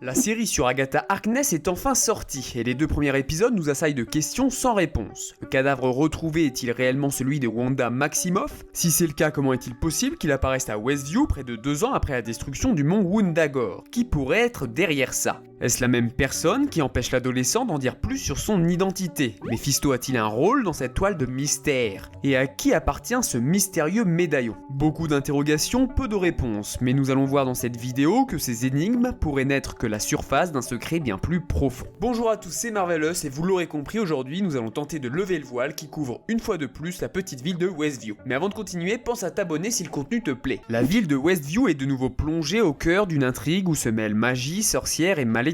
La série sur Agatha Harkness est enfin sortie, et les 2 premiers épisodes nous assaillent de questions sans réponse. Le cadavre retrouvé est-il réellement celui de Wanda Maximoff? Si c'est le cas, comment est-il possible qu'il apparaisse à Westview près de 2 ans après la destruction du mont Wundagore? Qui pourrait être derrière ça? Est-ce la même personne qui empêche l'adolescent d'en dire plus sur son identité? Mephisto a-t-il un rôle dans cette toile de mystère? Et à qui appartient ce mystérieux médaillon? Beaucoup d'interrogations, peu de réponses, mais nous allons voir dans cette vidéo que ces énigmes pourraient n'être que la surface d'un secret bien plus profond. Bonjour à tous, c'est Marvelous et vous l'aurez compris, aujourd'hui nous allons tenter de lever le voile qui couvre une fois de plus la petite ville de Westview. Mais avant de continuer, pense à t'abonner si le contenu te plaît. La ville de Westview est de nouveau plongée au cœur d'une intrigue où se mêlent magie, sorcière et malédiction.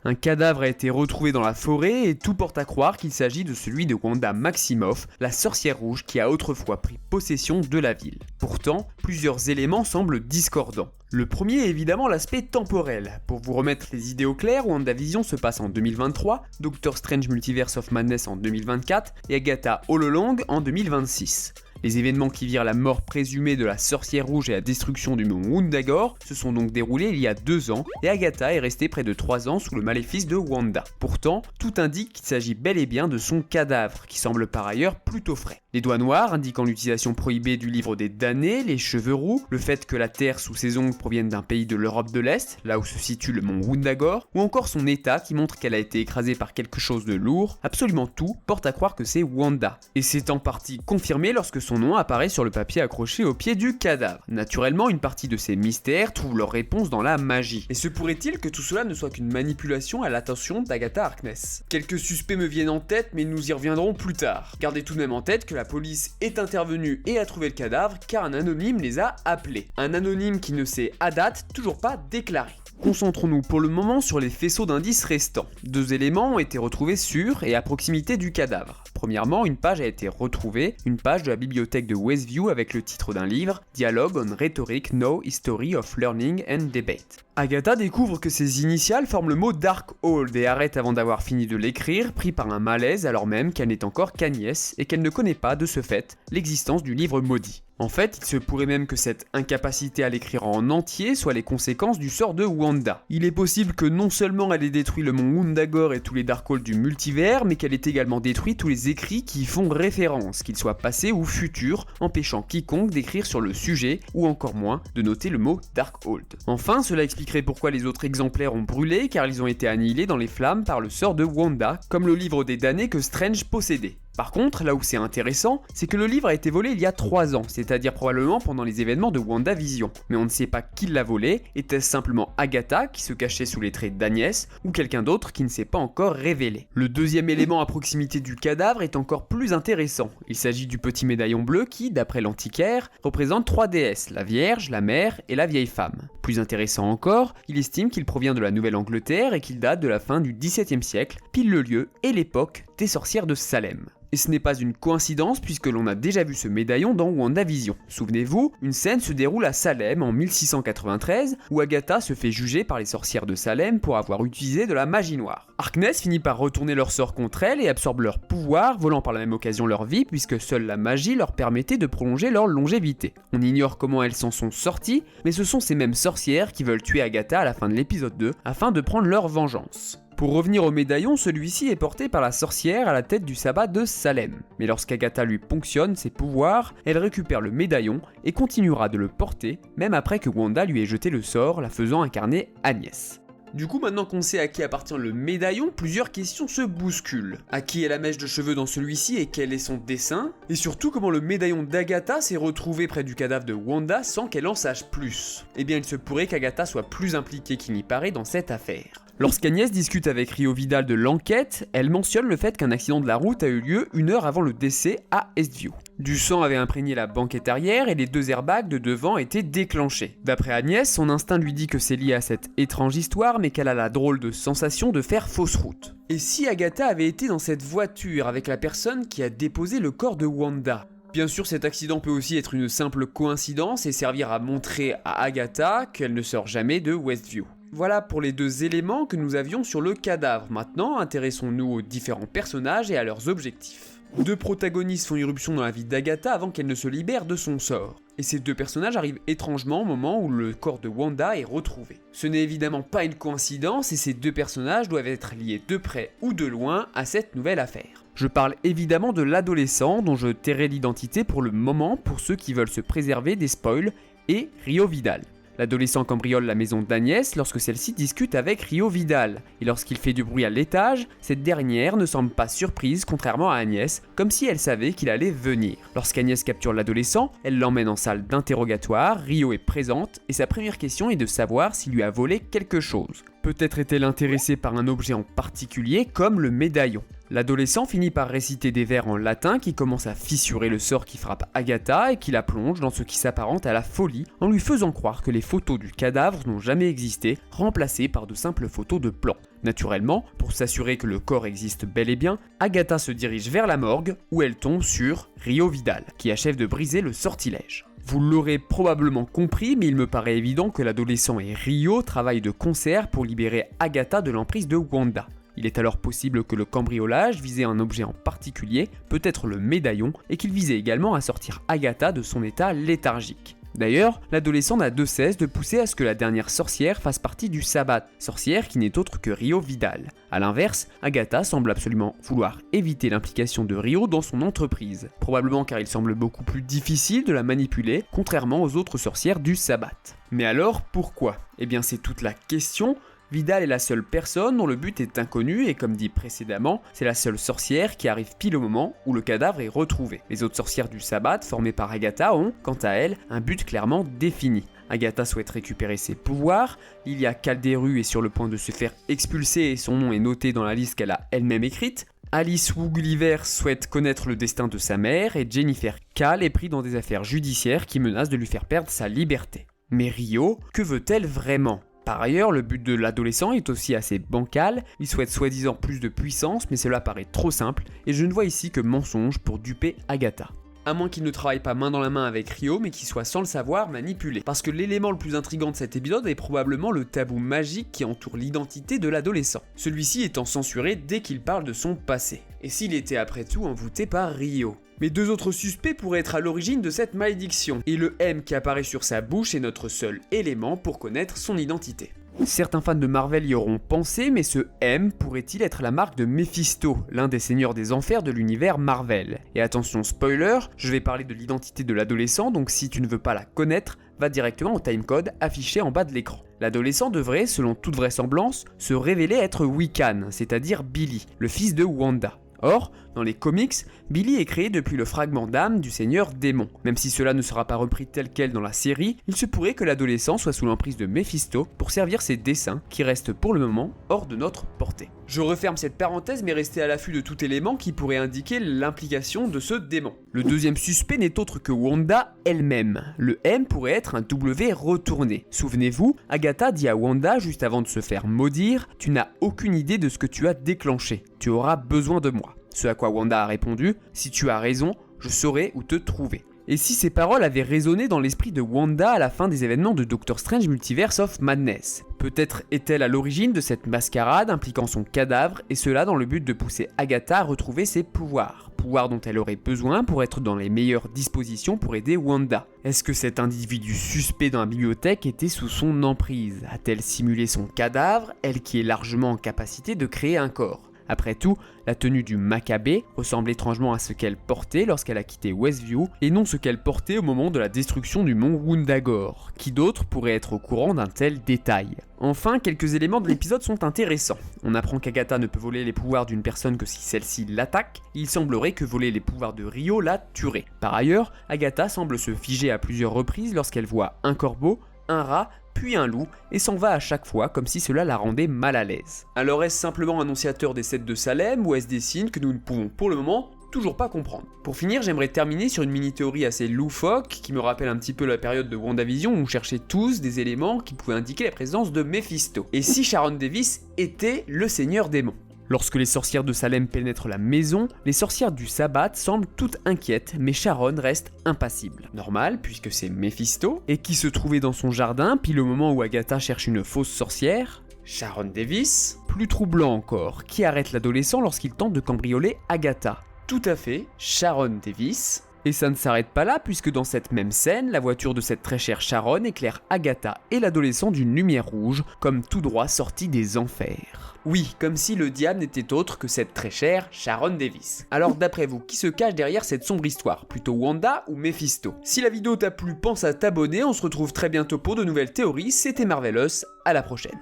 Un cadavre a été retrouvé dans la forêt et tout porte à croire qu'il s'agit de celui de Wanda Maximoff, la sorcière rouge qui a autrefois pris possession de la ville. Pourtant, plusieurs éléments semblent discordants. Le premier est évidemment l'aspect temporel. Pour vous remettre les idées au clair, WandaVision se passe en 2023, Doctor Strange Multiverse of Madness en 2024 et Agatha All Along en 2026. Les événements qui virent la mort présumée de la sorcière rouge et la destruction du mont Wundagore se sont donc déroulés il y a 2 ans, et Agatha est restée près de 3 ans sous le maléfice de Wanda. Pourtant, tout indique qu'il s'agit bel et bien de son cadavre, qui semble par ailleurs plutôt frais. Les doigts noirs indiquant l'utilisation prohibée du livre des damnés, les cheveux roux, le fait que la terre sous ses ongles provienne d'un pays de l'Europe de l'Est, là où se situe le mont Wundagore, ou encore son état qui montre qu'elle a été écrasée par quelque chose de lourd, absolument tout porte à croire que c'est Wanda. Et c'est en partie confirmé lorsque son nom apparaît sur le papier accroché au pied du cadavre. Naturellement, une partie de ces mystères trouve leur réponse dans la magie. Et se pourrait-il que tout cela ne soit qu'une manipulation à l'attention d'Agatha Harkness? Quelques suspects me viennent en tête, mais nous y reviendrons plus tard. Gardez tout de même en tête que la police est intervenue et a trouvé le cadavre car un anonyme les a appelés. Un anonyme qui ne s'est à date toujours pas déclaré. Concentrons-nous pour le moment sur les faisceaux d'indices restants. 2 éléments ont été retrouvés sur et à proximité du cadavre. Premièrement, une page a été retrouvée, une page de la bibliothèque de Westview avec le titre d'un livre, Dialogue on Rhetoric, No History of Learning and Debate. Agatha découvre que ses initiales forment le mot Darkhold et arrête avant d'avoir fini de l'écrire, pris par un malaise alors même qu'elle n'est encore qu'Agnès et qu'elle ne connaît pas de ce fait l'existence du livre maudit. En fait, il se pourrait même que cette incapacité à l'écrire en entier soit les conséquences du sort de Wanda. Il est possible que non seulement elle ait détruit le mont Wundagore et tous les Darkholds du multivers, mais qu'elle ait également détruit tous les écrits qui y font référence, qu'ils soient passés ou futurs, empêchant quiconque d'écrire sur le sujet, ou encore moins de noter le mot Darkhold. Enfin, cela expliquerait pourquoi les autres exemplaires ont brûlé, car ils ont été annihilés dans les flammes par le sort de Wanda, comme le livre des damnés que Strange possédait. Par contre, là où c'est intéressant, c'est que le livre a été volé il y a 3 ans, c'est-à-dire probablement pendant les événements de WandaVision. Mais on ne sait pas qui l'a volé, était-ce simplement Agatha qui se cachait sous les traits d'Agnès, ou quelqu'un d'autre qui ne s'est pas encore révélé. Le deuxième élément à proximité du cadavre est encore plus intéressant. Il s'agit du petit médaillon bleu qui, d'après l'antiquaire, représente 3 déesses, la Vierge, la Mère et la Vieille Femme. Plus intéressant encore, il estime qu'il provient de la Nouvelle-Angleterre et qu'il date de la fin du XVIIe siècle, pile le lieu et l'époque des sorcières de Salem. Et ce n'est pas une coïncidence puisque l'on a déjà vu ce médaillon dans WandaVision. Souvenez-vous, une scène se déroule à Salem en 1693 où Agatha se fait juger par les sorcières de Salem pour avoir utilisé de la magie noire. Harkness finit par retourner leur sort contre elles et absorbe leur pouvoir, volant par la même occasion leur vie puisque seule la magie leur permettait de prolonger leur longévité. On ignore comment elles s'en sont sorties, mais ce sont ces mêmes sorcières qui veulent tuer Agatha à la fin de l'épisode 2 afin de prendre leur vengeance. Pour revenir au médaillon, celui-ci est porté par la sorcière à la tête du sabbat de Salem. Mais lorsqu'Agatha lui ponctionne ses pouvoirs, elle récupère le médaillon et continuera de le porter, même après que Wanda lui ait jeté le sort, la faisant incarner Agnès. Du coup, maintenant qu'on sait à qui appartient le médaillon, plusieurs questions se bousculent. À qui est la mèche de cheveux dans celui-ci et quel est son dessin? Et surtout, comment le médaillon d'Agatha s'est retrouvé près du cadavre de Wanda sans qu'elle en sache plus? Eh bien, il se pourrait qu'Agatha soit plus impliquée qu'il n'y paraît dans cette affaire. Lorsqu'Agnès discute avec Rio Vidal de l'enquête, elle mentionne le fait qu'un accident de la route a eu lieu 1 heure avant le décès à Westview. Du sang avait imprégné la banquette arrière et les 2 airbags de devant étaient déclenchés. D'après Agnès, son instinct lui dit que c'est lié à cette étrange histoire mais qu'elle a la drôle de sensation de faire fausse route. Et si Agatha avait été dans cette voiture avec la personne qui a déposé le corps de Wanda? Bien sûr, cet accident peut aussi être une simple coïncidence et servir à montrer à Agatha qu'elle ne sort jamais de Westview. Voilà pour les 2 éléments que nous avions sur le cadavre. Maintenant, intéressons-nous aux différents personnages et à leurs objectifs. Deux protagonistes font irruption dans la vie d'Agatha avant qu'elle ne se libère de son sort. Et ces deux personnages arrivent étrangement au moment où le corps de Wanda est retrouvé. Ce n'est évidemment pas une coïncidence et ces deux personnages doivent être liés de près ou de loin à cette nouvelle affaire. Je parle évidemment de l'adolescent dont je tairai l'identité pour le moment pour ceux qui veulent se préserver des spoils, et Rio Vidal. L'adolescent cambriole la maison d'Agnès lorsque celle-ci discute avec Rio Vidal, et lorsqu'il fait du bruit à l'étage, cette dernière ne semble pas surprise contrairement à Agnès, comme si elle savait qu'il allait venir. Lorsqu'Agnès capture l'adolescent, elle l'emmène en salle d'interrogatoire, Rio est présente, et sa première question est de savoir s'il lui a volé quelque chose. Peut-être est-elle intéressée par un objet en particulier, comme le médaillon. L'adolescent finit par réciter des vers en latin qui commencent à fissurer le sort qui frappe Agatha et qui la plonge dans ce qui s'apparente à la folie en lui faisant croire que les photos du cadavre n'ont jamais existé, remplacées par de simples photos de plans. Naturellement, pour s'assurer que le corps existe bel et bien, Agatha se dirige vers la morgue où elle tombe sur Rio Vidal, qui achève de briser le sortilège. Vous l'aurez probablement compris, mais il me paraît évident que l'adolescent et Rio travaillent de concert pour libérer Agatha de l'emprise de Wanda. Il est alors possible que le cambriolage visait un objet en particulier, peut-être le médaillon, et qu'il visait également à sortir Agatha de son état léthargique. D'ailleurs, l'adolescent n'a de cesse de pousser à ce que la dernière sorcière fasse partie du sabbat, sorcière qui n'est autre que Rio Vidal. A l'inverse, Agatha semble absolument vouloir éviter l'implication de Rio dans son entreprise, probablement car il semble beaucoup plus difficile de la manipuler, contrairement aux autres sorcières du sabbat. Mais alors, pourquoi ? Eh bien c'est toute la question. Vidal est la seule personne dont le but est inconnu et comme dit précédemment, c'est la seule sorcière qui arrive pile au moment où le cadavre est retrouvé. Les autres sorcières du sabbat, formées par Agatha, ont, quant à elles, un but clairement défini. Agatha souhaite récupérer ses pouvoirs, Lilia Calderu est sur le point de se faire expulser et son nom est noté dans la liste qu'elle a elle-même écrite. Alice Woogulliver souhaite connaître le destin de sa mère et Jennifer Kahl est prise dans des affaires judiciaires qui menacent de lui faire perdre sa liberté. Mais Rio, que veut-elle vraiment ? Par ailleurs, le but de l'adolescent est aussi assez bancal, il souhaite soi-disant plus de puissance mais cela paraît trop simple et je ne vois ici que mensonge pour duper Agatha. À moins qu'il ne travaille pas main dans la main avec Rio mais qu'il soit sans le savoir manipulé. Parce que l'élément le plus intriguant de cet épisode est probablement le tabou magique qui entoure l'identité de l'adolescent. Celui-ci étant censuré dès qu'il parle de son passé. Et s'il était après tout envoûté par Rio ? Mais deux autres suspects pourraient être à l'origine de cette malédiction, et le M qui apparaît sur sa bouche est notre seul élément pour connaître son identité. Certains fans de Marvel y auront pensé, mais ce M pourrait-il être la marque de Mephisto, l'un des seigneurs des enfers de l'univers Marvel ? Et attention spoiler, je vais parler de l'identité de l'adolescent, donc si tu ne veux pas la connaître, va directement au timecode affiché en bas de l'écran. L'adolescent devrait, selon toute vraisemblance, se révéler être Wiccan, c'est-à-dire Billy, le fils de Wanda. Or, dans les comics, Billy est créé depuis le fragment d'âme du Seigneur Démon. Même si cela ne sera pas repris tel quel dans la série, il se pourrait que l'adolescent soit sous l'emprise de Mephisto pour servir ses desseins, qui restent pour le moment hors de notre portée. Je referme cette parenthèse mais restez à l'affût de tout élément qui pourrait indiquer l'implication de ce démon. Le deuxième suspect n'est autre que Wanda elle-même. Le M pourrait être un W retourné. Souvenez-vous, Agatha dit à Wanda juste avant de se faire maudire « Tu n'as aucune idée de ce que tu as déclenché. Tu auras besoin de moi. » Ce à quoi Wanda a répondu « Si tu as raison, je saurai où te trouver. » Et si ces paroles avaient résonné dans l'esprit de Wanda à la fin des événements de Doctor Strange Multiverse of Madness ? Peut-être est-elle à l'origine de cette mascarade impliquant son cadavre, et cela dans le but de pousser Agatha à retrouver ses pouvoirs dont elle aurait besoin pour être dans les meilleures dispositions pour aider Wanda. Est-ce que cet individu suspect dans la bibliothèque était sous son emprise ? A-t-elle simulé son cadavre, elle qui est largement en capacité de créer un corps ? Après tout, la tenue du Maccabée ressemble étrangement à ce qu'elle portait lorsqu'elle a quitté Westview et non ce qu'elle portait au moment de la destruction du mont Wundagore. Qui d'autre pourrait être au courant d'un tel détail ? Enfin, quelques éléments de l'épisode sont intéressants. On apprend qu'Agatha ne peut voler les pouvoirs d'une personne que si celle-ci l'attaque, et il semblerait que voler les pouvoirs de Rio la tuerait. Par ailleurs, Agatha semble se figer à plusieurs reprises lorsqu'elle voit un corbeau, un rat, puis un loup, et s'en va à chaque fois comme si cela la rendait mal à l'aise. Alors est-ce simplement annonciateur des 7 de Salem, ou est-ce des signes que nous ne pouvons pour le moment toujours pas comprendre. Pour finir, j'aimerais terminer sur une mini-théorie assez loufoque qui me rappelle un petit peu la période de WandaVision où on cherchait tous des éléments qui pouvaient indiquer la présence de Mephisto. Et si Sharon Davis était le Seigneur Démon ? Lorsque les sorcières de Salem pénètrent la maison, les sorcières du sabbat semblent toutes inquiètes, mais Sharon reste impassible. Normal, puisque c'est Mephisto, et qui se trouvait dans son jardin, pile au moment où Agatha cherche une fausse sorcière. Sharon Davis. Plus troublant encore, qui arrête l'adolescent lorsqu'il tente de cambrioler Agatha. Tout à fait, Sharon Davis. Et ça ne s'arrête pas là, puisque dans cette même scène, la voiture de cette très chère Sharon éclaire Agatha et l'adolescent d'une lumière rouge, comme tout droit sorti des enfers. Oui, comme si le diable n'était autre que cette très chère Sharon Davis. Alors d'après vous, qui se cache derrière cette sombre histoire? Plutôt Wanda ou Mephisto? Si la vidéo t'a plu, pense à t'abonner, on se retrouve très bientôt pour de nouvelles théories, c'était Marvelous, à la prochaine.